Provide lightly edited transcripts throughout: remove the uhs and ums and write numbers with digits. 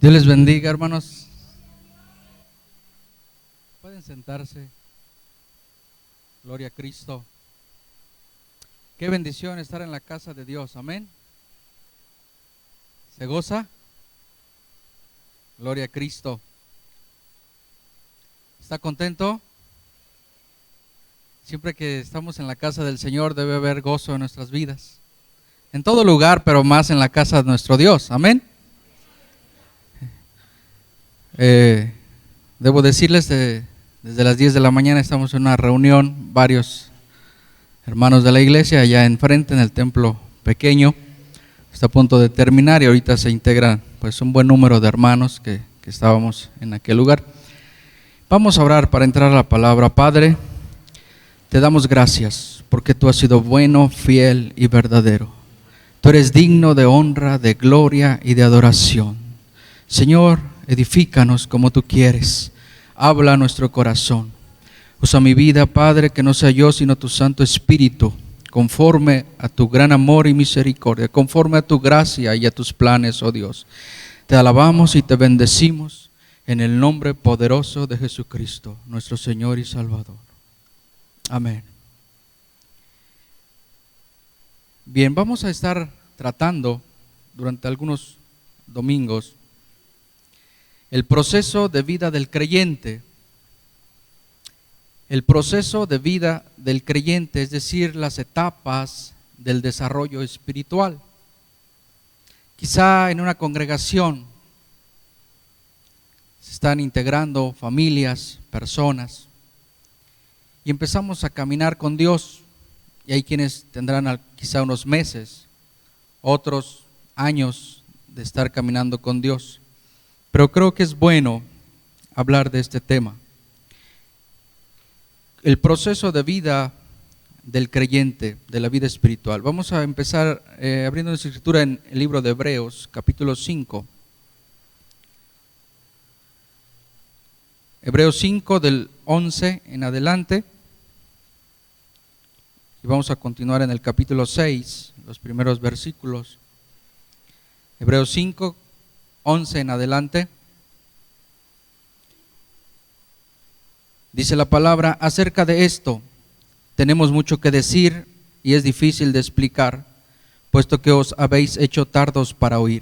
Dios les bendiga, hermanos. Pueden sentarse. Gloria a Cristo. Qué bendición estar en la casa de Dios. Amén. ¿Se goza? Gloria a Cristo. ¿Está contento? Siempre que estamos en la casa del Señor debe haber gozo en nuestras vidas. En todo lugar, pero más en la casa de nuestro Dios. Amén. Debo decirles, desde las 10 de la mañana estamos en una reunión, varios hermanos de la iglesia allá enfrente en el templo pequeño. Está a punto de terminar y ahorita se integran pues un buen número de hermanos que estábamos en aquel lugar. Vamos a orar para entrar a la palabra. Padre, te damos gracias porque tú has sido bueno, fiel y verdadero. Tú eres digno de honra, de gloria y de adoración. Señor, edifícanos como tú quieres. Habla a nuestro corazón. Usa mi vida, Padre, que no sea yo sino tu Santo Espíritu, conforme a tu gran amor y misericordia, conforme a tu gracia y a tus planes, oh Dios. Te alabamos y te bendecimos en el nombre poderoso de Jesucristo, nuestro Señor y Salvador. Amén. Bien, vamos a estar tratando durante algunos domingos el proceso de vida del creyente. El proceso de vida del creyente, es decir, las etapas del desarrollo espiritual. Quizá en una congregación se están integrando familias, personas, y empezamos a caminar con Dios. Y hay quienes tendrán quizá unos meses, otros años de estar caminando con Dios. Pero creo que es bueno hablar de este tema. El proceso de vida del creyente, de la vida espiritual. Vamos a empezar abriendo nuestra escritura en el libro de Hebreos, capítulo 5. Hebreos 5 del 11 en adelante. Y vamos a continuar en el capítulo 6, los primeros versículos. Hebreos 5, 11 en adelante. Dice la palabra: acerca de esto tenemos mucho que decir y es difícil de explicar, puesto que os habéis hecho tardos para oír.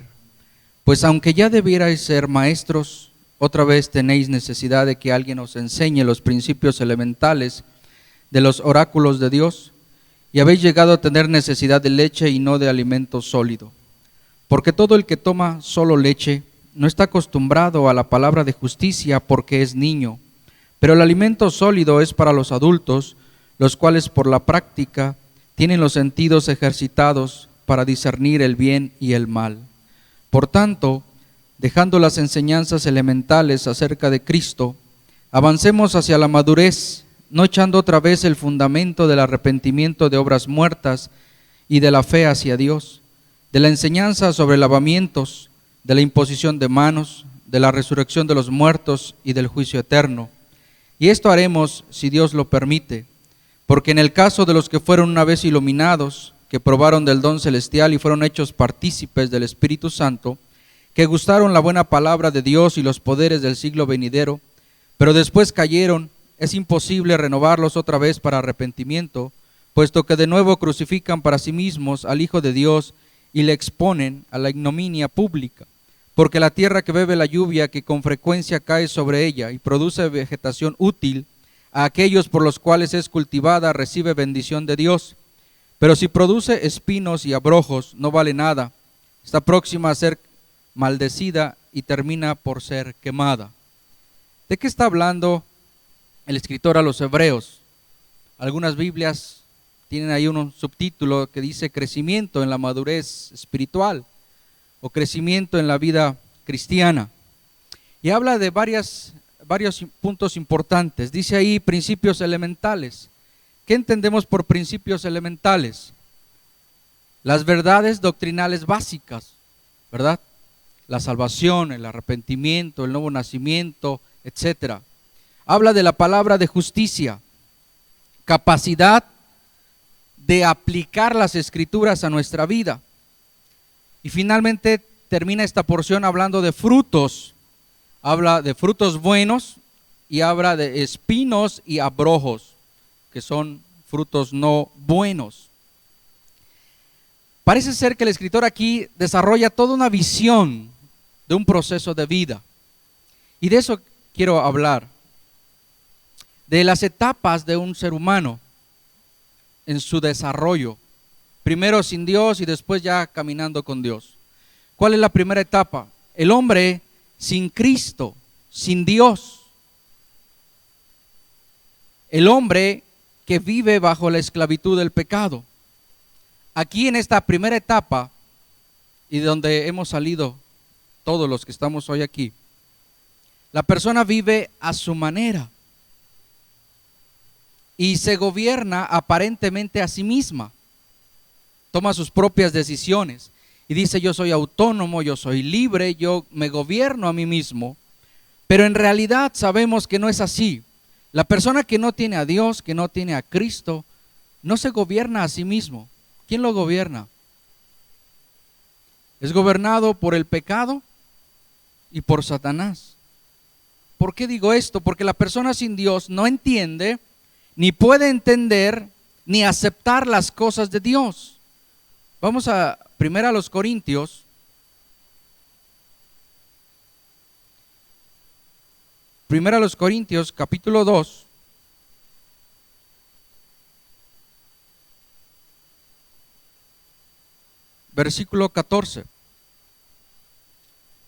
Pues aunque ya debierais ser maestros, otra vez tenéis necesidad de que alguien os enseñe los principios elementales de los oráculos de Dios, y habéis llegado a tener necesidad de leche y no de alimento sólido. Porque todo el que toma solo leche no está acostumbrado a la palabra de justicia porque es niño, pero el alimento sólido es para los adultos, los cuales por la práctica tienen los sentidos ejercitados para discernir el bien y el mal. Por tanto, dejando las enseñanzas elementales acerca de Cristo, avancemos hacia la madurez, no echando otra vez el fundamento del arrepentimiento de obras muertas y de la fe hacia Dios, de la enseñanza sobre lavamientos, de la imposición de manos, de la resurrección de los muertos y del juicio eterno. Y esto haremos si Dios lo permite, porque en el caso de los que fueron una vez iluminados, que probaron del don celestial y fueron hechos partícipes del Espíritu Santo, que gustaron la buena palabra de Dios y los poderes del siglo venidero, pero después cayeron, es imposible renovarlos otra vez para arrepentimiento, puesto que de nuevo crucifican para sí mismos al Hijo de Dios y le exponen a la ignominia pública. Porque la tierra que bebe la lluvia que con frecuencia cae sobre ella y produce vegetación útil, a aquellos por los cuales es cultivada recibe bendición de Dios. Pero si produce espinos y abrojos, no vale nada, está próxima a ser maldecida y termina por ser quemada. ¿De qué está hablando el escritor a los hebreos? Algunas Biblias tienen ahí un subtítulo que dice crecimiento en la madurez espiritual o crecimiento en la vida cristiana. Y habla de varios puntos importantes. Dice ahí principios elementales. ¿Qué entendemos por principios elementales? Las verdades doctrinales básicas, ¿verdad? La salvación, el arrepentimiento, el nuevo nacimiento, etcétera. Habla de la palabra de justicia, capacidad de aplicar las escrituras a nuestra vida. Y finalmente termina esta porción hablando de frutos. Habla de frutos buenos y habla de espinos y abrojos, que son frutos no buenos. Parece ser que el escritor aquí desarrolla toda una visión de un proceso de vida. Y de eso quiero hablar. De las etapas de un ser humano en su desarrollo. Primero sin Dios y después ya caminando con Dios. ¿Cuál es la primera etapa? El hombre sin Cristo, sin Dios. El hombre que vive bajo la esclavitud del pecado. Aquí en esta primera etapa, y de donde hemos salido todos los que estamos hoy aquí, la persona vive a su manera y se gobierna aparentemente a sí misma. Toma sus propias decisiones y dice: yo soy autónomo, yo soy libre, yo me gobierno a mí mismo. Pero en realidad sabemos que no es así. La persona que no tiene a Dios, que no tiene a Cristo, no se gobierna a sí mismo. ¿Quién lo gobierna? Es gobernado por el pecado y por Satanás. ¿Por qué digo esto? Porque la persona sin Dios no entiende, ni puede entender, ni aceptar las cosas de Dios. Vamos a 1 Corintios. Primero los Corintios, capítulo 2. Versículo 14.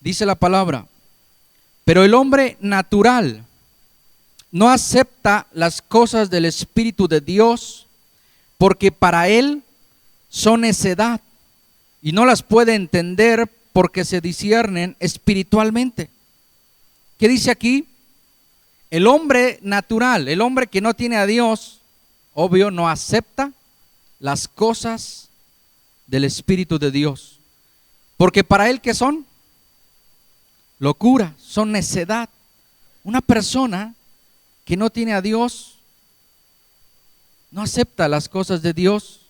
Dice la palabra: pero el hombre natural no acepta las cosas del Espíritu de Dios, porque para él son necedad, y no las puede entender porque se disciernen espiritualmente. ¿Qué dice aquí? El hombre natural, el hombre que no tiene a Dios, obvio, no acepta las cosas del Espíritu de Dios, porque para él, ¿qué son? Locura, son necedad. Una persona que no tiene a Dios no acepta las cosas de Dios,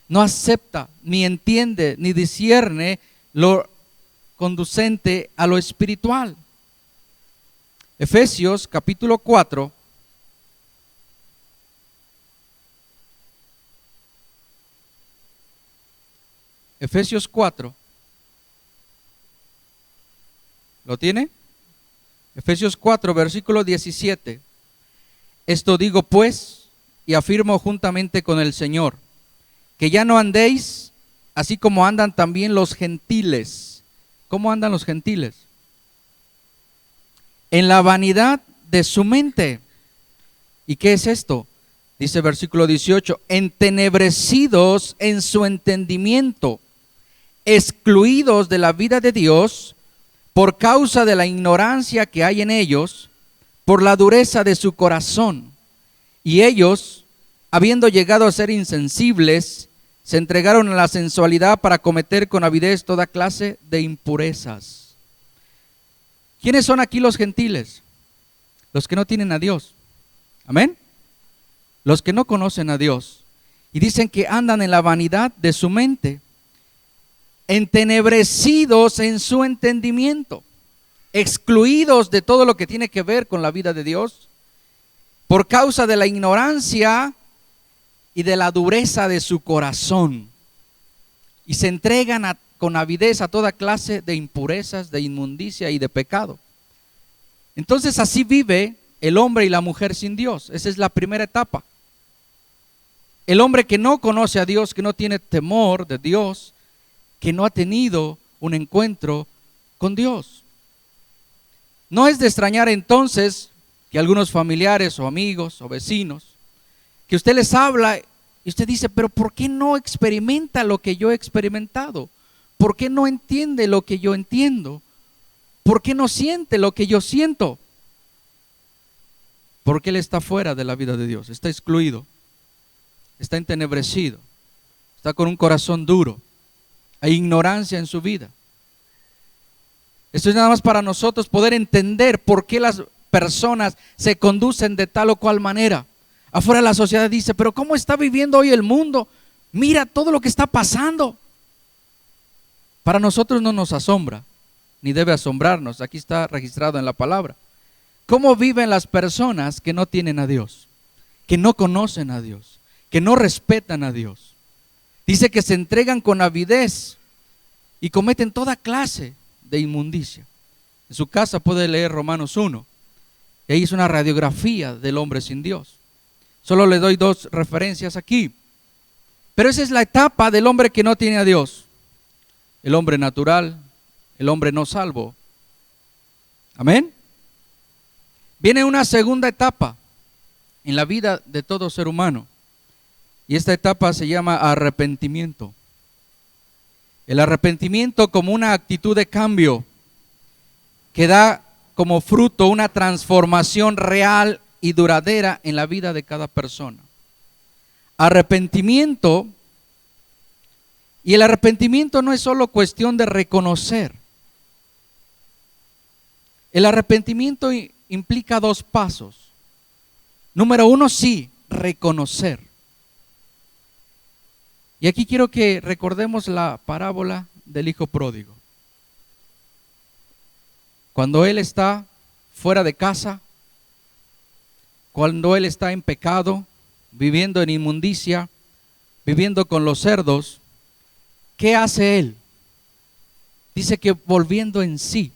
no acepta, ni entiende, ni discierne lo conducente a lo espiritual. Efesios capítulo 4. Efesios 4. ¿Lo tiene? Efesios 4, versículo 17. Esto digo pues, y afirmo juntamente con el Señor, que ya no andéis así como andan también los gentiles. ¿Cómo andan los gentiles? En la vanidad de su mente. ¿Y qué es esto? Dice versículo 18, entenebrecidos en su entendimiento, excluidos de la vida de Dios, por causa de la ignorancia que hay en ellos, por la dureza de su corazón. Y ellos, habiendo llegado a ser insensibles, se entregaron a la sensualidad para cometer con avidez toda clase de impurezas. ¿Quiénes son aquí los gentiles? Los que no tienen a Dios. Amén. Los que no conocen a Dios. Y dicen que andan en la vanidad de su mente, entenebrecidos en su entendimiento, excluidos de todo lo que tiene que ver con la vida de Dios, por causa de la ignorancia y de la dureza de su corazón, y se entregan con avidez a toda clase de impurezas, de inmundicia y de pecado. Entonces así vive el hombre y la mujer sin Dios. Esa es la primera etapa. El hombre que no conoce a Dios, que no tiene temor de Dios, que no ha tenido un encuentro con Dios. No es de extrañar entonces que algunos familiares o amigos o vecinos, que usted les habla y usted dice, pero ¿por qué no experimenta lo que yo he experimentado? ¿Por qué no entiende lo que yo entiendo? ¿Por qué no siente lo que yo siento? Porque él está fuera de la vida de Dios, está excluido, está entenebrecido, está con un corazón duro, hay ignorancia en su vida. Esto es nada más para nosotros poder entender por qué las personas se conducen de tal o cual manera. Afuera la sociedad dice, pero ¿cómo está viviendo hoy el mundo? Mira todo lo que está pasando. Para nosotros no nos asombra, ni debe asombrarnos. Aquí está registrado en la palabra. ¿Cómo viven las personas que no tienen a Dios, que no conocen a Dios, que no respetan a Dios? Dice que se entregan con avidez y cometen toda clase de inmundicia. En su casa puede leer Romanos 1. Y ahí es una radiografía del hombre sin Dios. Solo le doy 2 referencias aquí. Pero esa es la etapa del hombre que no tiene a Dios. El hombre natural, el hombre no salvo. Amén. Viene una segunda etapa en la vida de todo ser humano. Y esta etapa se llama arrepentimiento. El arrepentimiento como una actitud de cambio que da como fruto una transformación real y duradera en la vida de cada persona. Arrepentimiento, y el arrepentimiento no es solo cuestión de reconocer. El arrepentimiento implica 2 pasos. Número 1, sí, reconocer. Y aquí quiero que recordemos la parábola del hijo pródigo. Cuando él está fuera de casa, cuando él está en pecado, viviendo en inmundicia, viviendo con los cerdos, ¿qué hace él? Dice que volviendo en sí,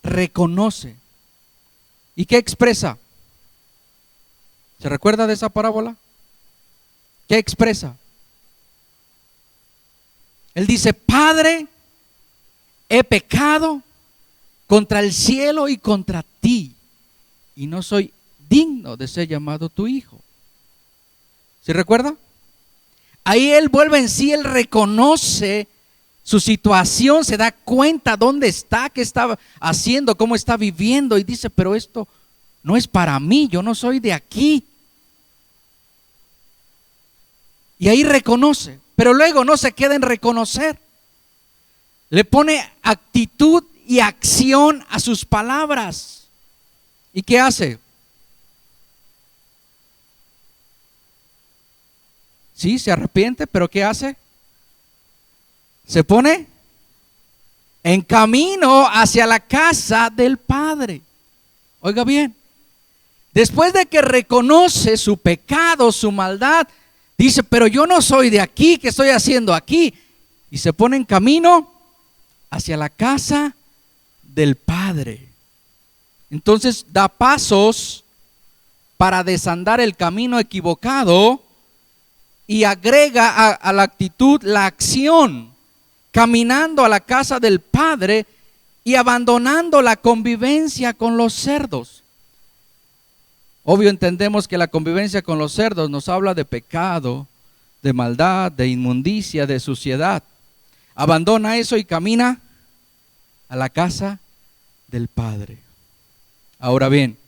reconoce. ¿Y qué expresa? ¿Se recuerda de esa parábola? ¿Qué expresa? Él dice: Padre, he pecado contra el cielo y contra ti, y no soy digno de ser llamado tu hijo. ¿Se recuerda? Ahí él vuelve en sí, él reconoce su situación, se da cuenta dónde está, qué está haciendo, cómo está viviendo, y dice: pero esto no es para mí, yo no soy de aquí. Y ahí reconoce, pero luego no se queda en reconocer. Le pone actitud y acción a sus palabras. ¿Y qué hace? Sí, se arrepiente, pero ¿qué hace? Se pone en camino hacia la casa del Padre. Oiga bien, después de que reconoce su pecado, su maldad, dice: pero yo no soy de aquí, ¿qué estoy haciendo aquí? Y se pone en camino hacia la casa del Padre. Entonces da pasos para desandar el camino equivocado y agrega a la actitud la acción, caminando a la casa del Padre y abandonando la convivencia con los cerdos. Obvio, entendemos que la convivencia con los cerdos nos habla de pecado, de maldad, de inmundicia, de suciedad. Abandona eso y camina a la casa del Padre. Ahora bien,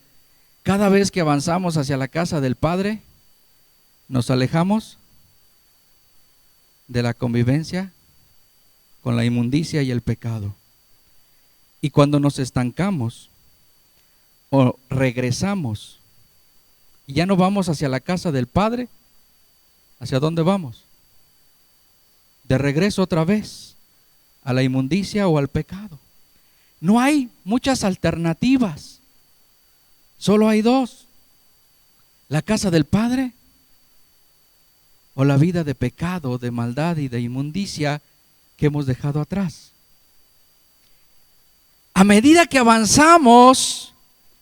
cada vez que avanzamos hacia la casa del Padre, nos alejamos de la convivencia con la inmundicia y el pecado. Y cuando nos estancamos o regresamos y ya no vamos hacia la casa del Padre, ¿hacia dónde vamos? De regreso otra vez a la inmundicia o al pecado. No hay muchas alternativas. Solo hay 2. La casa del Padre o la vida de pecado, de maldad y de inmundicia que hemos dejado atrás. A medida que avanzamos,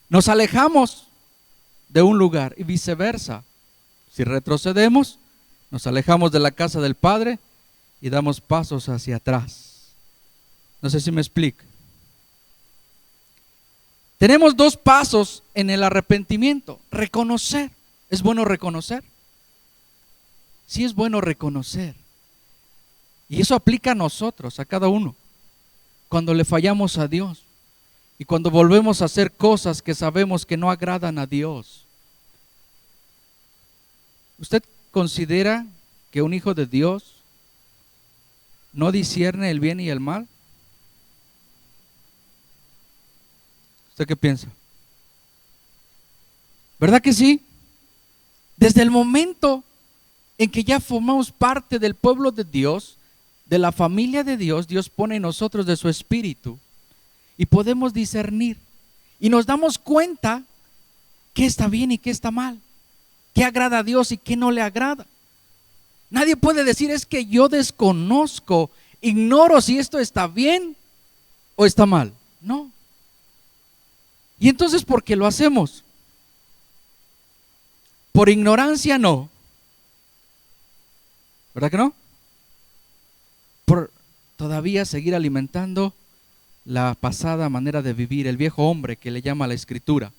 nos alejamos de un lugar y viceversa. Si retrocedemos, nos alejamos de la casa del Padre y damos pasos hacia atrás. No sé si me explico. Tenemos 2 pasos en el arrepentimiento. Reconocer. ¿Es bueno reconocer? Sí, es bueno reconocer. Y eso aplica a nosotros, a cada uno. Cuando le fallamos a Dios y cuando volvemos a hacer cosas que sabemos que no agradan a Dios. ¿Usted considera que un hijo de Dios no discierne el bien y el mal? ¿Usted qué piensa? ¿Verdad que sí? Desde el momento en que ya formamos parte del pueblo de Dios, de la familia de Dios, Dios pone en nosotros de su espíritu y podemos discernir y nos damos cuenta qué está bien y qué está mal, qué agrada a Dios y qué no le agrada. Nadie puede decir es que yo desconozco, ignoro si esto está bien o está mal. No. Y entonces, ¿por qué lo hacemos? Por ignorancia no. ¿Verdad que no? Por todavía seguir alimentando la pasada manera de vivir, el viejo hombre que le llama la Escritura.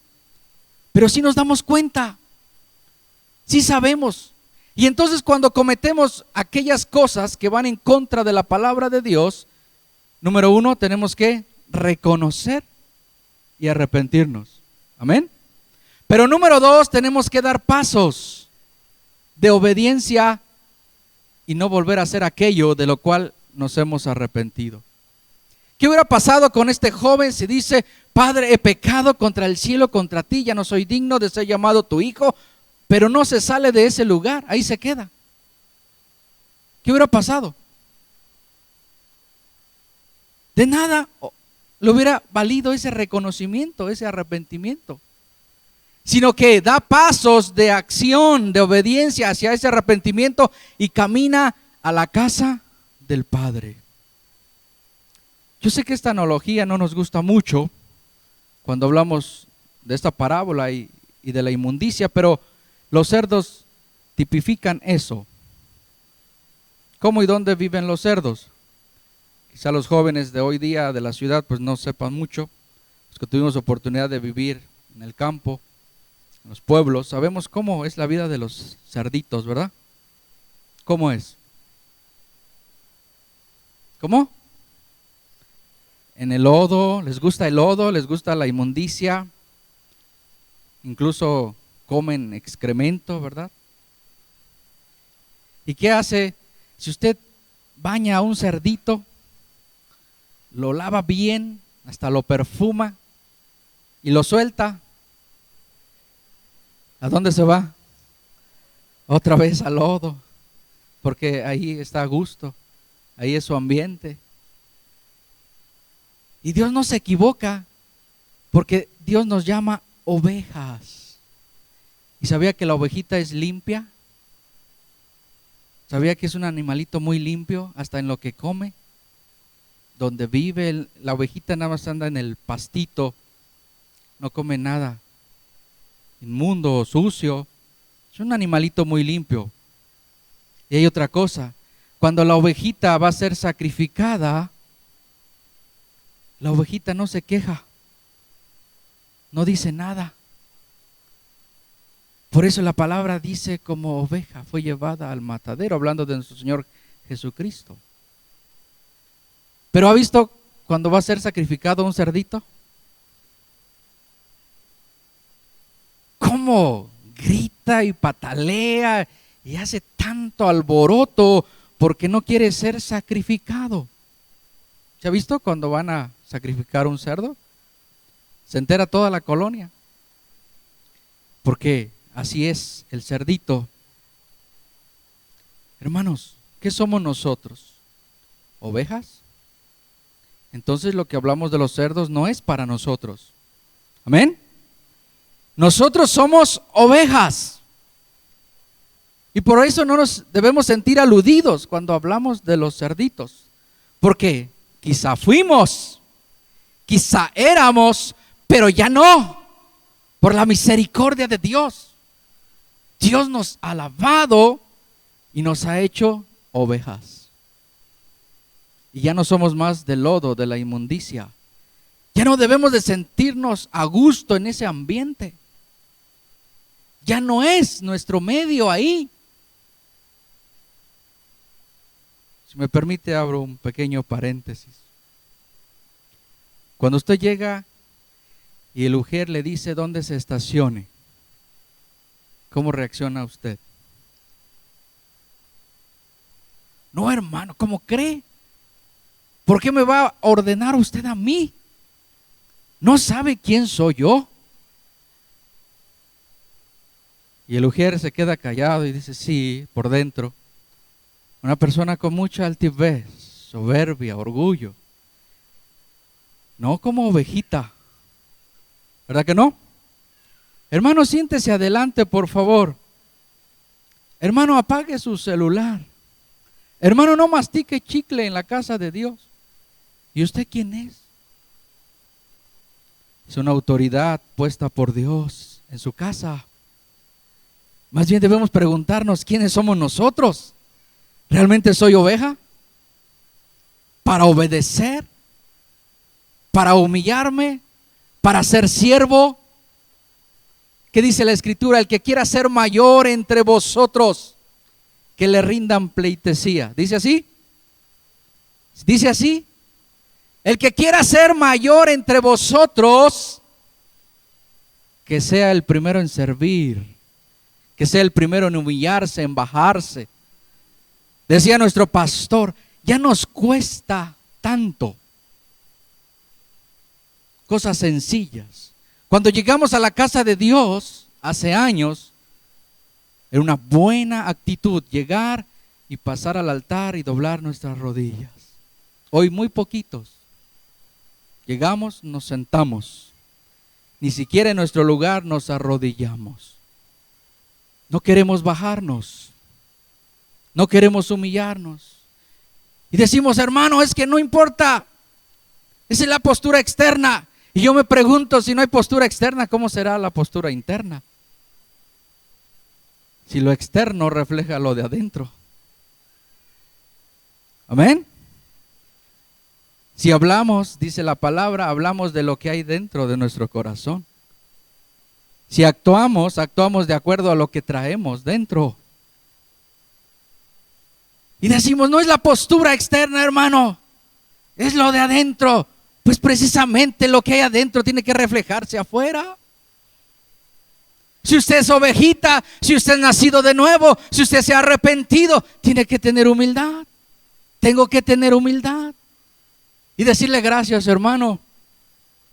Pero sí nos damos cuenta, sí sabemos. Y entonces cuando cometemos aquellas cosas que van en contra de la palabra de Dios, número uno, tenemos que reconocer y arrepentirnos. Amén. Pero número dos, tenemos que dar pasos de obediencia y no volver a hacer aquello de lo cual nos hemos arrepentido. ¿Qué hubiera pasado con este joven si dice: Padre, he pecado contra el cielo, contra ti, ya no soy digno de ser llamado tu hijo? Pero no se sale de ese lugar, ahí se queda. ¿Qué hubiera pasado? De nada le hubiera valido ese reconocimiento, ese arrepentimiento, sino que da pasos de acción, de obediencia hacia ese arrepentimiento y camina a la casa del Padre. Yo sé que esta analogía no nos gusta mucho cuando hablamos de esta parábola y de la inmundicia, pero los cerdos tipifican eso. ¿Cómo y dónde viven los cerdos? Quizá los jóvenes de hoy día de la ciudad pues no sepan mucho. Los que tuvimos oportunidad de vivir en el campo, en los pueblos, sabemos cómo es la vida de los cerditos, ¿verdad? ¿Cómo es? ¿Cómo? En el lodo, les gusta el lodo, les gusta la inmundicia, incluso comen excremento, ¿verdad? ¿Y qué hace? Si usted baña a un cerdito, lo lava bien, hasta lo perfuma y lo suelta, ¿a dónde se va? Otra vez al lodo, porque ahí está a gusto, ahí es su ambiente. Y Dios no se equivoca, porque Dios nos llama ovejas. ¿Y sabía que la ovejita es limpia? ¿Sabía que es un animalito muy limpio hasta en lo que come? Donde vive, la ovejita nada más anda en el pastito, no come nada inmundo o sucio. Es un animalito muy limpio. Y hay otra cosa, cuando la ovejita va a ser sacrificada, la ovejita no se queja, no dice nada. Por eso la palabra dice: como oveja fue llevada al matadero, hablando de nuestro Señor Jesucristo. Pero ¿ha visto cuando va a ser sacrificado un cerdito? ¿Cómo grita y patalea y hace tanto alboroto porque no quiere ser sacrificado? ¿Se ha visto cuando van a sacrificar un cerdo? Se entera toda la colonia, porque así es el cerdito. Hermanos, ¿qué somos nosotros? ¿Ovejas? Entonces lo que hablamos de los cerdos no es para nosotros. ¿Amén? Nosotros somos ovejas. Y por eso no nos debemos sentir aludidos cuando hablamos de los cerditos. Porque quizá fuimos, quizá éramos, pero ya no. Por la misericordia de Dios. Dios nos ha lavado y nos ha hecho ovejas. Y ya no somos más del lodo, de la inmundicia. Ya no debemos de sentirnos a gusto en ese ambiente. Ya no es nuestro medio ahí. Si me permite, abro un pequeño paréntesis. Cuando usted llega y el ujier le dice dónde se estacione, ¿cómo reacciona usted? No, hermano, ¿cómo cree? ¿Por qué me va a ordenar usted a mí? ¿No sabe quién soy yo? Y el ujier se queda callado y dice: sí, por dentro. Una persona con mucha altivez. soberbia, orgullo. No como ovejita, ¿verdad que no? Hermano, siéntese adelante, por favor. Hermano, apague su celular. Hermano, no mastique chicle en la casa de Dios. ¿Y usted quién es? Es una autoridad puesta por Dios en su casa. Más bien debemos preguntarnos quiénes somos nosotros. ¿Realmente soy oveja? ¿Para obedecer? ¿Para humillarme? ¿Para ser siervo? ¿Qué dice la Escritura? El que quiera ser mayor entre vosotros, que le rindan pleitesía. ¿Dice así? ¿Dice así? El que quiera ser mayor entre vosotros, que sea el primero en servir, que sea el primero en humillarse, en bajarse. Decía nuestro pastor, ya nos cuesta tanto cosas sencillas. Cuando llegamos a la casa de Dios hace años, era una buena actitud llegar y pasar al altar y doblar nuestras rodillas. Hoy muy poquitos. Llegamos, nos sentamos. Ni siquiera en nuestro lugar nos arrodillamos. No queremos bajarnos. No queremos humillarnos. Y decimos, hermano, es que no importa. Esa es la postura externa. Y yo me pregunto, si no hay postura externa, ¿cómo será la postura interna? Si lo externo refleja lo de adentro. Amén. Si hablamos, dice la palabra, hablamos de lo que hay dentro de nuestro corazón. Si actuamos, actuamos de acuerdo a lo que traemos dentro. Y decimos, no es la postura externa, hermano, es lo de adentro. Pues precisamente lo que hay adentro tiene que reflejarse afuera. Si usted es ovejita, si usted es nacido de nuevo, si usted se ha arrepentido, tiene que tener humildad. Tengo que tener humildad. Y decirle gracias, hermano.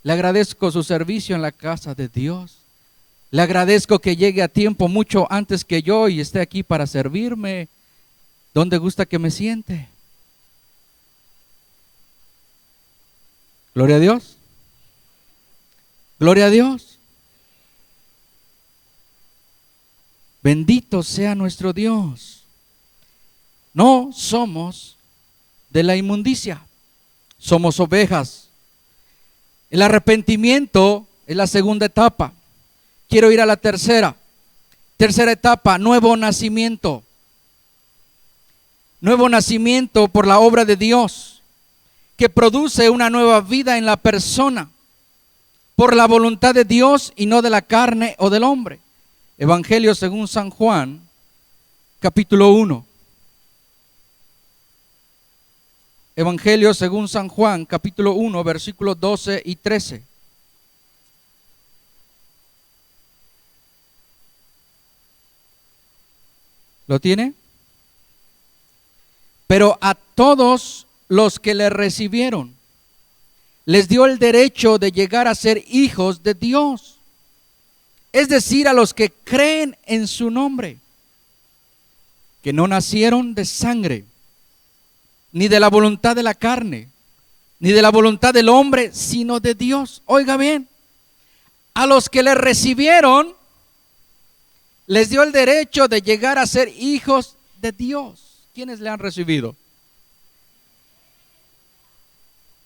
Le agradezco su servicio en la casa de Dios. Le agradezco que llegue a tiempo mucho antes que yo y esté aquí para servirme. ¿Dónde gusta que me siente? Gloria a Dios. Gloria a Dios. Bendito sea nuestro Dios. No somos de la inmundicia. Somos ovejas. El arrepentimiento es la segunda etapa. Quiero ir a la tercera. Tercera etapa, nuevo nacimiento. Nuevo nacimiento por la obra de Dios, que produce una nueva vida en la persona, por la voluntad de Dios y no de la carne o del hombre. Evangelio según San Juan, capítulo 1. Evangelio según San Juan, capítulo 1, versículos 12 y 13. ¿Lo tiene? Pero a todos los que le recibieron, les dio el derecho de llegar a ser hijos de Dios. Es decir, a los que creen en su nombre, que no nacieron de sangre, ni de la voluntad de la carne, ni de la voluntad del hombre, sino de Dios. Oiga bien, a los que le recibieron, les dio el derecho de llegar a ser hijos de Dios. ¿Quiénes le han recibido?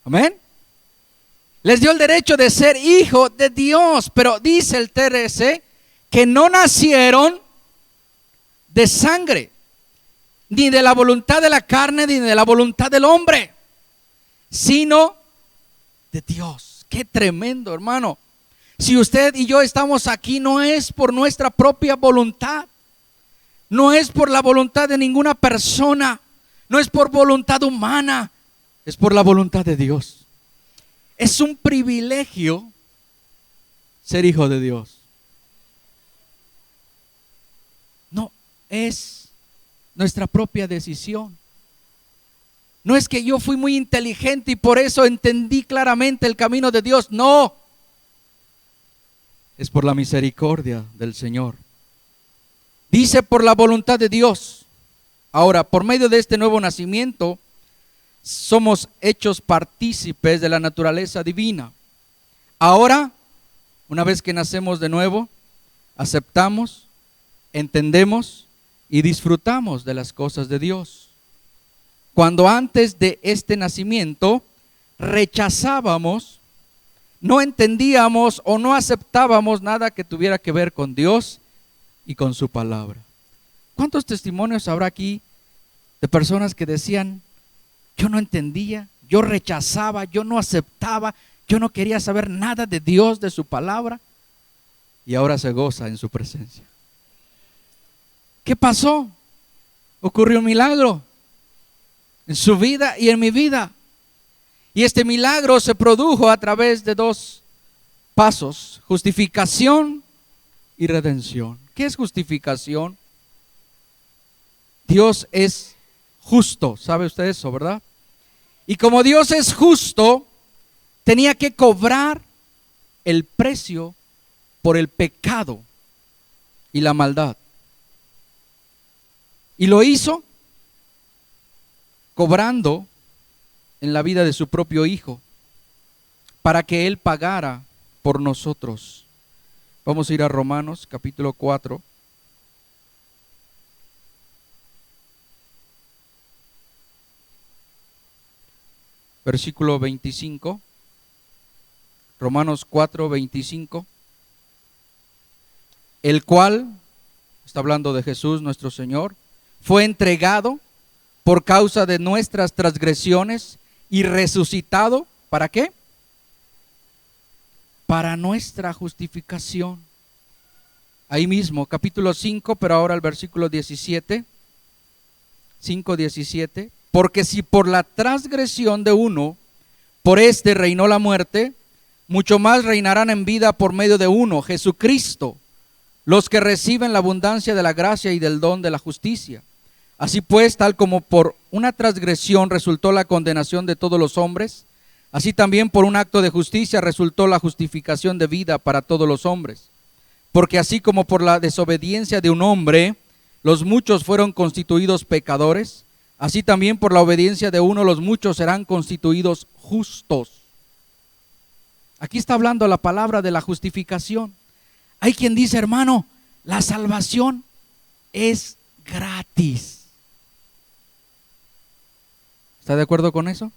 Amén. Les dio el derecho de ser hijo de Dios, pero dice el 13 que no nacieron de sangre, ni de la voluntad de la carne, ni de la voluntad del hombre, sino de Dios. Qué tremendo, hermano. Si usted y yo estamos aquí, no es por nuestra propia voluntad, no es por la voluntad de ninguna persona, no es por voluntad humana, es por la voluntad de Dios. Es un privilegio ser hijo de Dios. No es nuestra propia decisión. No es que yo fui muy inteligente y por eso entendí claramente el camino de Dios. No. Es por la misericordia del Señor. Dice por la voluntad de Dios. Ahora, por medio de este nuevo nacimiento, somos hechos partícipes de la naturaleza divina. Ahora, una vez que nacemos de nuevo, aceptamos, entendemos y disfrutamos de las cosas de Dios. Cuando antes de este nacimiento rechazábamos, no entendíamos o no aceptábamos nada que tuviera que ver con Dios y con su palabra. ¿Cuántos testimonios habrá aquí de personas que decían: yo no entendía, yo rechazaba, yo no aceptaba, yo no quería saber nada de Dios, de su palabra, y ahora se goza en su presencia? ¿Qué pasó? Ocurrió un milagro en su vida y en mi vida. Y este milagro se produjo a través de dos pasos: justificación y redención. ¿Qué es justificación? Dios es justo, ¿sabe usted eso, verdad? Y como Dios es justo, tenía que cobrar el precio por el pecado y la maldad. Y lo hizo cobrando en la vida de su propio Hijo, para que Él pagara por nosotros. Vamos a ir a Romanos capítulo 4. Versículo 25. Romanos 4, 25. El cual, está hablando de Jesús nuestro Señor, fue entregado por causa de nuestras transgresiones y resucitado, ¿para qué? Para nuestra justificación. Ahí mismo, capítulo 5, pero ahora el versículo 17. 5, 17. Porque si por la transgresión de uno, por este reinó la muerte, mucho más reinarán en vida por medio de uno, Jesucristo, los que reciben la abundancia de la gracia y del don de la justicia. Así pues, tal como por una transgresión resultó la condenación de todos los hombres, así también por un acto de justicia resultó la justificación de vida para todos los hombres. Porque así como por la desobediencia de un hombre, los muchos fueron constituidos pecadores, así también por la obediencia de uno los muchos serán constituidos justos. Aquí está hablando la palabra de la justificación. Hay quien dice: hermano, la salvación es gratis. ¿Está de acuerdo con eso?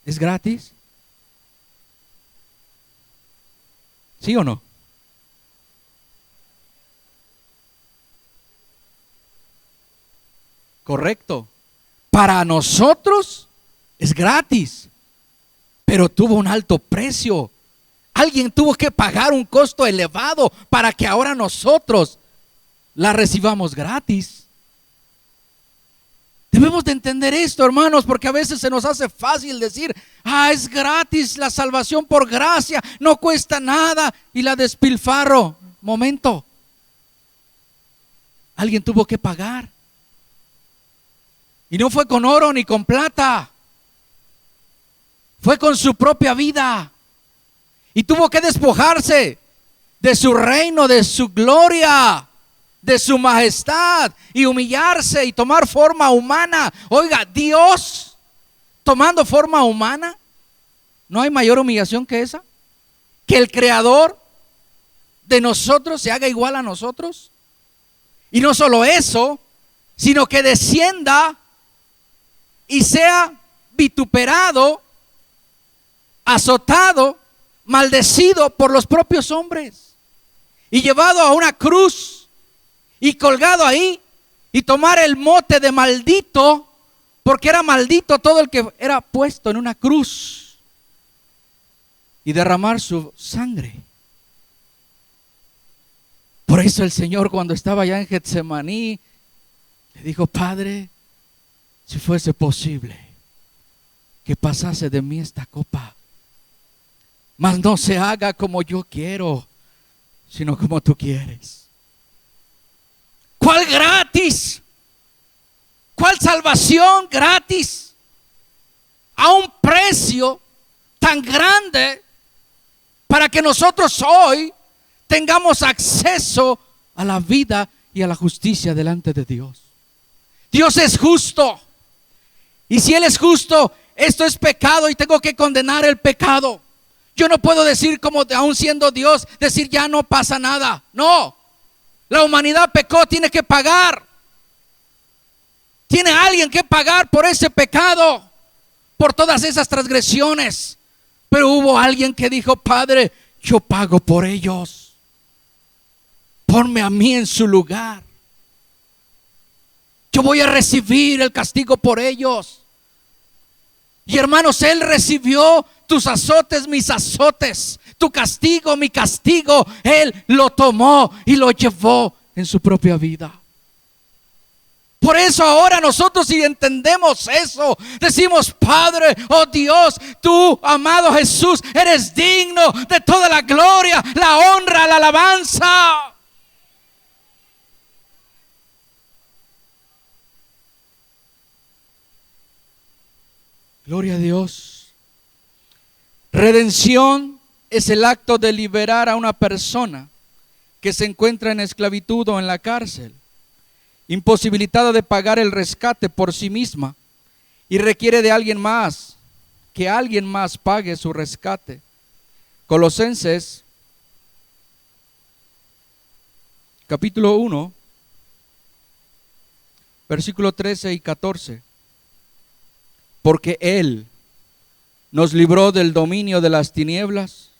¿Es gratis? ¿Sí o no? Correcto. Para nosotros es gratis, pero tuvo un alto precio. Alguien tuvo que pagar un costo elevado para que ahora nosotros la recibamos gratis. Debemos de entender esto, hermanos, porque a veces se nos hace fácil decir: es gratis la salvación por gracia, no cuesta nada, y la despilfarro. Momento. Alguien tuvo que pagar. Y no fue con oro ni con plata. Fue con su propia vida. Y tuvo que despojarse de su reino, de su gloria, de su majestad, y humillarse y tomar forma humana. Oiga, Dios tomando forma humana, ¿no hay mayor humillación que esa? Que el creador de nosotros se haga igual a nosotros. Y no solo eso, sino que descienda y sea vituperado, azotado, maldecido por los propios hombres, y llevado a una cruz y colgado ahí, y tomar el mote de maldito, porque era maldito todo el que era puesto en una cruz, y derramar su sangre. Por eso el Señor, cuando estaba allá en Getsemaní, le dijo: Padre, si fuese posible que pasase de mí esta copa, mas no se haga como yo quiero, sino como tú quieres. ¿Cuál gratis? ¿Cuál salvación gratis? A un precio tan grande, para que nosotros hoy tengamos acceso a la vida y a la justicia delante de Dios. Dios es justo. Y si Él es justo, esto es pecado y tengo que condenar el pecado. Yo no puedo decir, como aún siendo Dios, decir ya no pasa nada. No, la humanidad pecó, tiene que pagar. Tiene alguien que pagar por ese pecado, por todas esas transgresiones. Pero hubo alguien que dijo: Padre, yo pago por ellos. Ponme a mí en su lugar. Yo voy a recibir el castigo por ellos. Y hermanos, Él recibió tus azotes, mis azotes, tu castigo, mi castigo. Él lo tomó y lo llevó en su propia vida. Por eso ahora nosotros, si entendemos eso, decimos: Padre, oh Dios, tú, amado Jesús, eres digno de toda la gloria, la honra, la alabanza. Gloria a Dios. Redención es el acto de liberar a una persona que se encuentra en esclavitud o en la cárcel, imposibilitada de pagar el rescate por sí misma, y requiere de alguien más, que alguien más pague su rescate. Colosenses capítulo 1, versículo 13 y 14. Porque Él nos libró del dominio de las tinieblas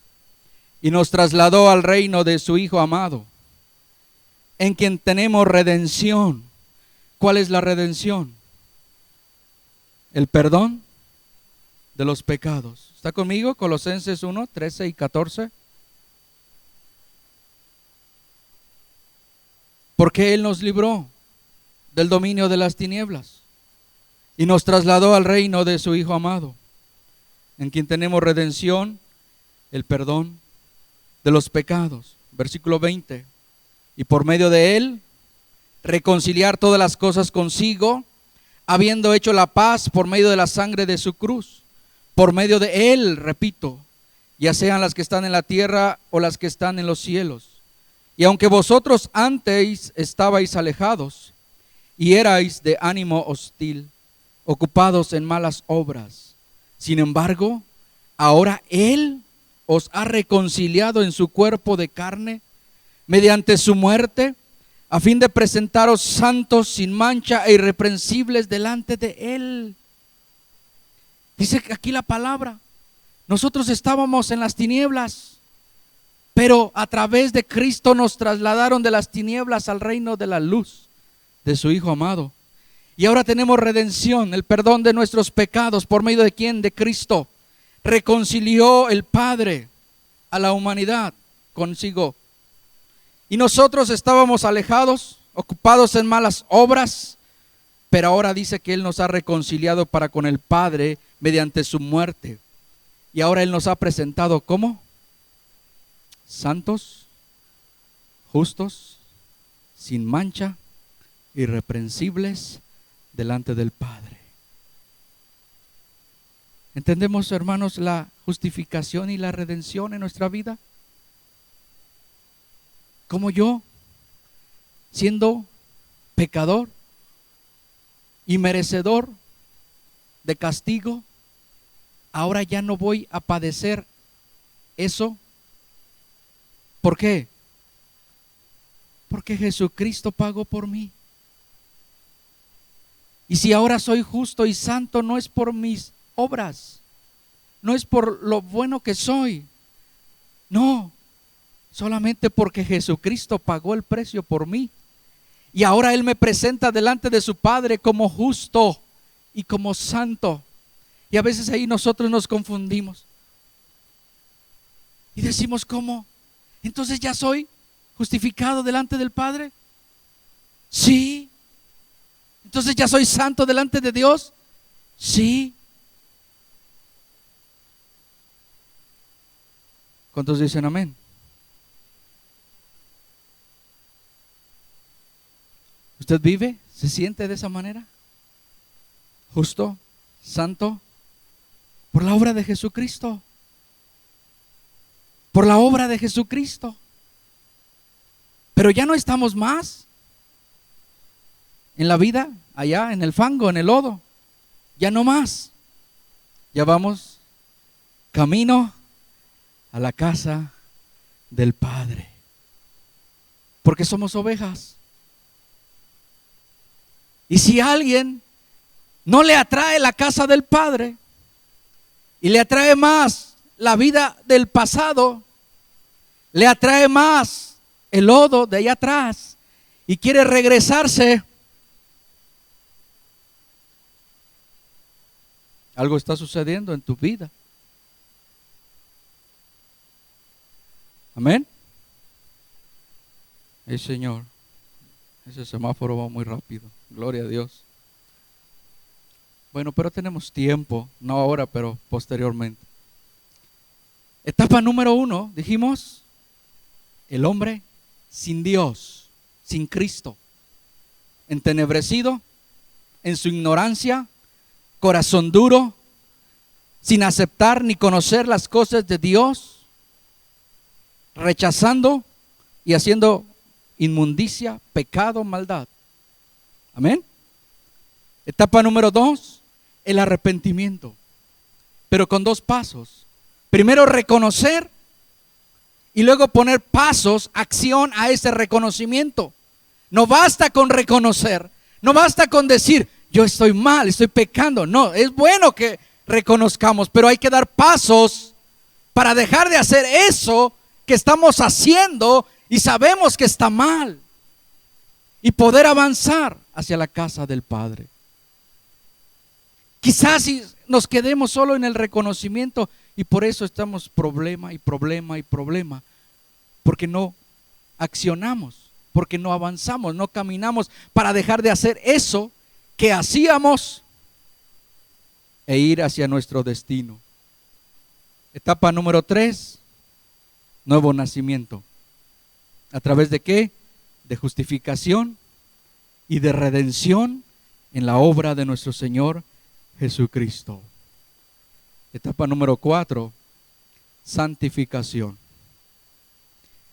y nos trasladó al reino de su Hijo amado, en quien tenemos redención. ¿Cuál es la redención? El perdón de los pecados. ¿Está conmigo? Colosenses 1, 13 y 14. Porque Él nos libró del dominio de las tinieblas y nos trasladó al reino de su Hijo amado, en quien tenemos redención, el perdón de los pecados. Versículo 20. Y por medio de Él reconciliar todas las cosas consigo, habiendo hecho la paz por medio de la sangre de su cruz. Por medio de Él, repito, ya sean las que están en la tierra o las que están en los cielos. Y aunque vosotros antes estabais alejados y erais de ánimo hostil, ocupados en malas obras, sin embargo, ahora Él os ha reconciliado en su cuerpo de carne mediante su muerte, a fin de presentaros santos, sin mancha e irreprensibles delante de Él. Dice aquí la palabra: nosotros estábamos en las tinieblas, pero a través de Cristo nos trasladaron de las tinieblas al reino de la luz de su Hijo amado. Y ahora tenemos redención, el perdón de nuestros pecados. ¿Por medio de quién? De Cristo. Reconcilió el Padre a la humanidad consigo. Y nosotros estábamos alejados, ocupados en malas obras, pero ahora dice que Él nos ha reconciliado para con el Padre mediante su muerte. Y ahora Él nos ha presentado ¿cómo? Santos, justos, sin mancha, irreprensibles delante del Padre. ¿Entendemos, hermanos, la justificación y la redención en nuestra vida? Como yo, siendo pecador y merecedor de castigo, ahora ya no voy a padecer eso. ¿Por qué? Porque Jesucristo pagó por mí. Y si ahora soy justo y santo, no es por mis obras, no es por lo bueno que soy, no, solamente porque Jesucristo pagó el precio por mí. Y ahora Él me presenta delante de su Padre como justo y como santo. Y a veces ahí nosotros nos confundimos y decimos: ¿cómo? Entonces ya soy justificado delante del Padre. Sí. Entonces ya soy santo delante de Dios. Sí. ¿Cuántos dicen amén? ¿Usted vive? ¿Se siente de esa manera? Justo, santo, por la obra de Jesucristo. Por la obra de Jesucristo. Pero ya no estamos más en la vida allá en el fango, en el lodo. Ya no más. Ya vamos camino a la casa del Padre. Porque somos ovejas. Y si a alguien no le atrae la casa del Padre y le atrae más la vida del pasado, le atrae más el lodo de allá atrás y quiere regresarse, algo está sucediendo en tu vida. Amén. Señor, ese semáforo va muy rápido. Gloria a Dios. Bueno, pero tenemos tiempo, no ahora, pero posteriormente. Etapa número 1, dijimos, el hombre sin Dios, sin Cristo, entenebrecido, en su ignorancia, corazón duro, sin aceptar ni conocer las cosas de Dios, rechazando y haciendo inmundicia, pecado, maldad. Amén. Etapa número 2, el arrepentimiento, pero con 2 pasos. Primero reconocer y luego poner pasos, acción a ese reconocimiento. No basta con reconocer, no basta con decir yo estoy mal, estoy pecando. No, es bueno que reconozcamos, pero hay que dar pasos para dejar de hacer eso que estamos haciendo y sabemos que está mal, y poder avanzar hacia la casa del Padre. Quizás si nos quedemos solo en el reconocimiento y por eso estamos problema y problema y problema, porque no accionamos, porque no avanzamos, no caminamos para dejar de hacer eso que hacíamos e ir hacia nuestro destino. Etapa número 3, nuevo nacimiento. ¿A través de qué? De justificación y de redención en la obra de nuestro Señor Jesucristo. Etapa número 4, santificación.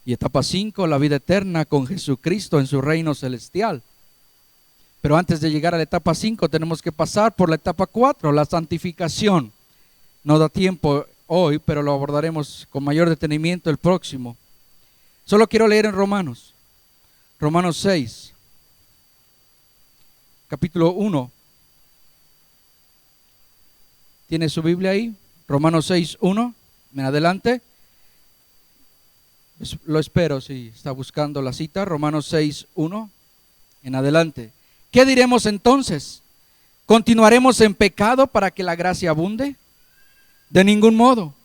Y etapa 5, la vida eterna con Jesucristo en su reino celestial. Pero antes de llegar a la etapa 5 tenemos que pasar por la etapa 4, la santificación. No da tiempo hoy, pero lo abordaremos con mayor detenimiento el próximo. Solo quiero leer en Romanos 6, capítulo 1. ¿Tiene su Biblia ahí? Romanos 6, 1, en adelante. Lo espero si está buscando la cita. Romanos 6, 1, en adelante. ¿Qué diremos entonces? ¿Continuaremos en pecado para que la gracia abunde? De ningún modo.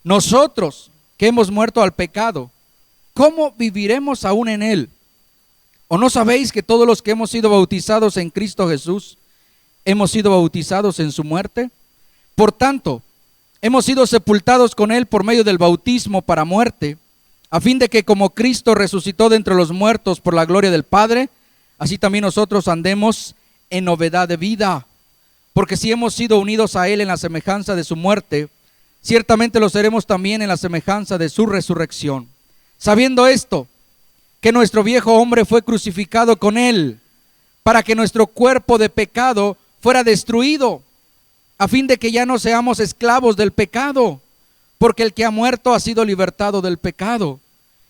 Nosotros que hemos muerto al pecado, ¿cómo viviremos aún en él? ¿O no sabéis que todos los que hemos sido bautizados en Cristo Jesús, hemos sido bautizados en su muerte? Por tanto, hemos sido sepultados con él por medio del bautismo para muerte, a fin de que como Cristo resucitó de entre los muertos por la gloria del Padre, así también nosotros andemos en novedad de vida. Porque si hemos sido unidos a él en la semejanza de su muerte, ciertamente lo seremos también en la semejanza de su resurrección. Sabiendo esto, que nuestro viejo hombre fue crucificado con él, para que nuestro cuerpo de pecado fuera destruido, a fin de que ya no seamos esclavos del pecado, porque el que ha muerto ha sido libertado del pecado.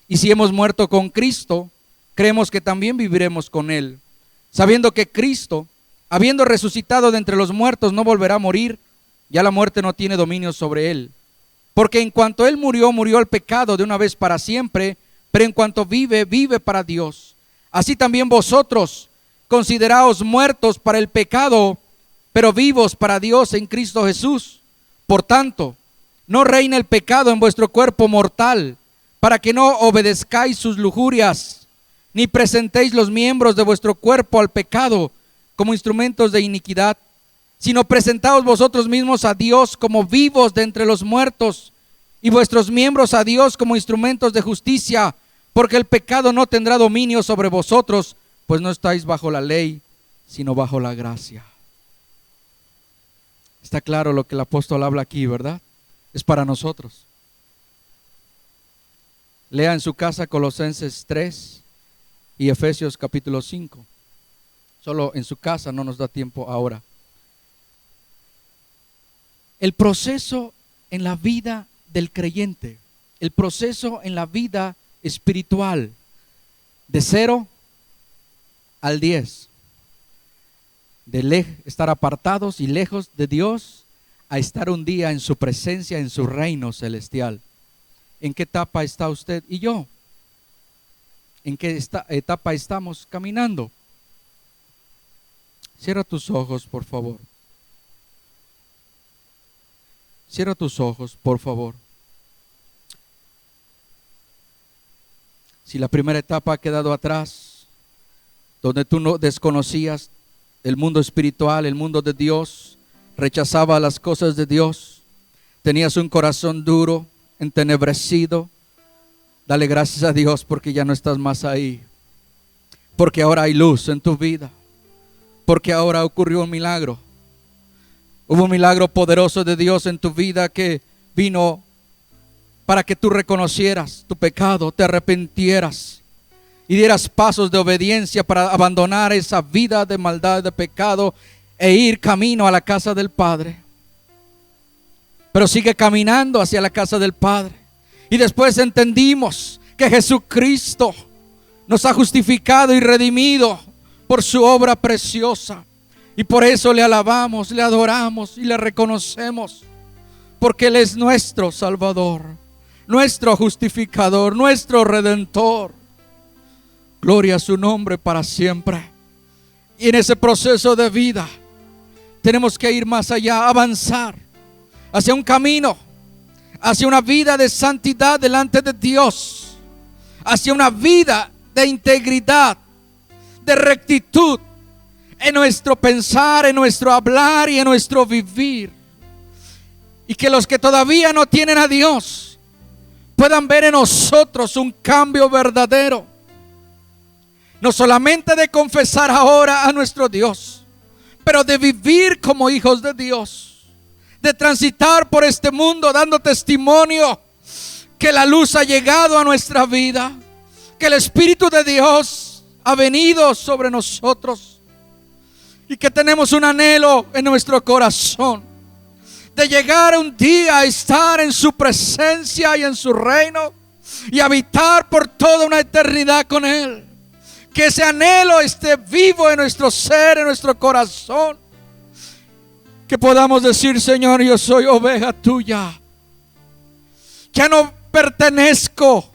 Y si hemos muerto con Cristo, creemos que también viviremos con él, sabiendo que Cristo, habiendo resucitado de entre los muertos, no volverá a morir, ya la muerte no tiene dominio sobre él. Porque en cuanto él murió, murió al pecado de una vez para siempre, pero en cuanto vive, vive para Dios. Así también vosotros, consideraos muertos para el pecado, pero vivos para Dios en Cristo Jesús. Por tanto, no reine el pecado en vuestro cuerpo mortal, para que no obedezcáis sus lujurias, ni presentéis los miembros de vuestro cuerpo al pecado como instrumentos de iniquidad, sino presentaos vosotros mismos a Dios como vivos de entre los muertos, y vuestros miembros a Dios como instrumentos de justicia, porque el pecado no tendrá dominio sobre vosotros, pues no estáis bajo la ley, sino bajo la gracia. Está claro lo que el apóstol habla aquí, ¿verdad? Es para nosotros. Lea en su casa Colosenses 3 y Efesios capítulo 5. Solo en su casa, no nos da tiempo ahora. El proceso en la vida del creyente, el proceso en la vida espiritual, de 0 al 10, de estar apartados y lejos de Dios a estar un día en su presencia, en su reino celestial. ¿En qué etapa está usted y yo? ¿En qué etapa estamos caminando? Cierra tus ojos, por favor. Cierra tus ojos, por favor. Si la primera etapa ha quedado atrás, donde tú no desconocías el mundo espiritual, el mundo de Dios, rechazaba las cosas de Dios, tenías un corazón duro, entenebrecido, dale gracias a Dios porque ya no estás más ahí, porque ahora hay luz en tu vida, porque ahora ocurrió un milagro. Hubo un milagro poderoso de Dios en tu vida que vino para que tú reconocieras tu pecado, te arrepintieras y dieras pasos de obediencia para abandonar esa vida de maldad, de pecado e ir camino a la casa del Padre. Pero sigue caminando hacia la casa del Padre. Y después entendimos que Jesucristo nos ha justificado y redimido por su obra preciosa. Y por eso le alabamos, le adoramos y le reconocemos. Porque Él es nuestro Salvador, nuestro justificador, nuestro Redentor. Gloria a su nombre para siempre. Y en ese proceso de vida tenemos que ir más allá, avanzar hacia un camino, hacia una vida de santidad delante de Dios, hacia una vida de integridad, de rectitud en nuestro pensar, en nuestro hablar y en nuestro vivir. Y que los que todavía no tienen a Dios puedan ver en nosotros un cambio verdadero. No solamente de confesar ahora a nuestro Dios, pero de vivir como hijos de Dios, de transitar por este mundo dando testimonio que la luz ha llegado a nuestra vida, que el Espíritu de Dios ha venido sobre nosotros y que tenemos un anhelo en nuestro corazón de llegar un día a estar en su presencia y en su reino y habitar por toda una eternidad con Él. Que ese anhelo esté vivo en nuestro ser, en nuestro corazón. Que podamos decir: Señor, yo soy oveja tuya. Ya no pertenezco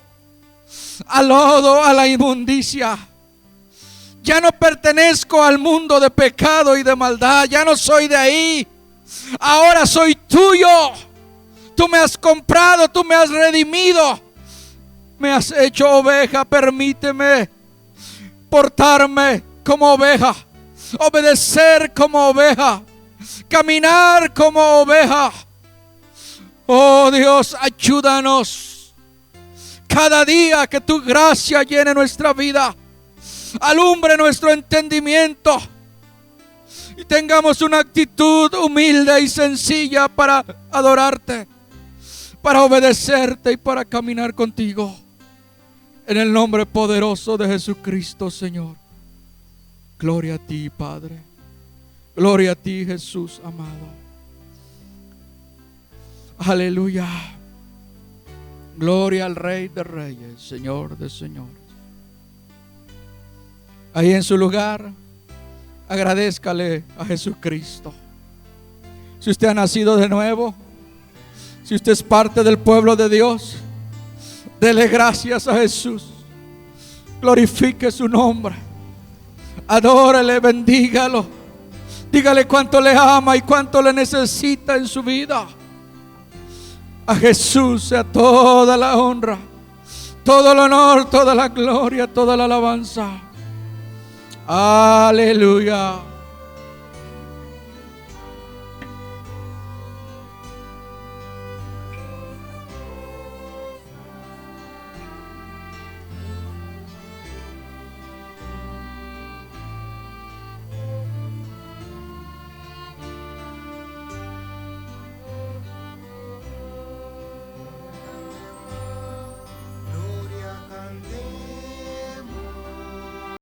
al lodo, a la inmundicia. Ya no pertenezco al mundo de pecado y de maldad. Ya no soy de ahí. Ahora soy tuyo. Tú me has comprado, tú me has redimido. Me has hecho oveja. Permíteme portarme como oveja, obedecer como oveja, caminar como oveja. Oh Dios, ayúdanos cada día, que tu gracia llene nuestra vida, alumbre nuestro entendimiento y tengamos una actitud humilde y sencilla para adorarte, para obedecerte y para caminar contigo. En el nombre poderoso de Jesucristo, Señor. Gloria a ti, Padre. Gloria a ti, Jesús amado. Aleluya. Gloria al Rey de Reyes, Señor de Señores. Ahí en su lugar, agradézcale a Jesucristo. Si usted ha nacido de nuevo, si usted es parte del pueblo de Dios, dele gracias a Jesús. Glorifique su nombre. Adórele, bendígalo. Dígale cuánto le ama y cuánto le necesita en su vida. A Jesús sea toda la honra, todo el honor, toda la gloria, toda la alabanza. Aleluya.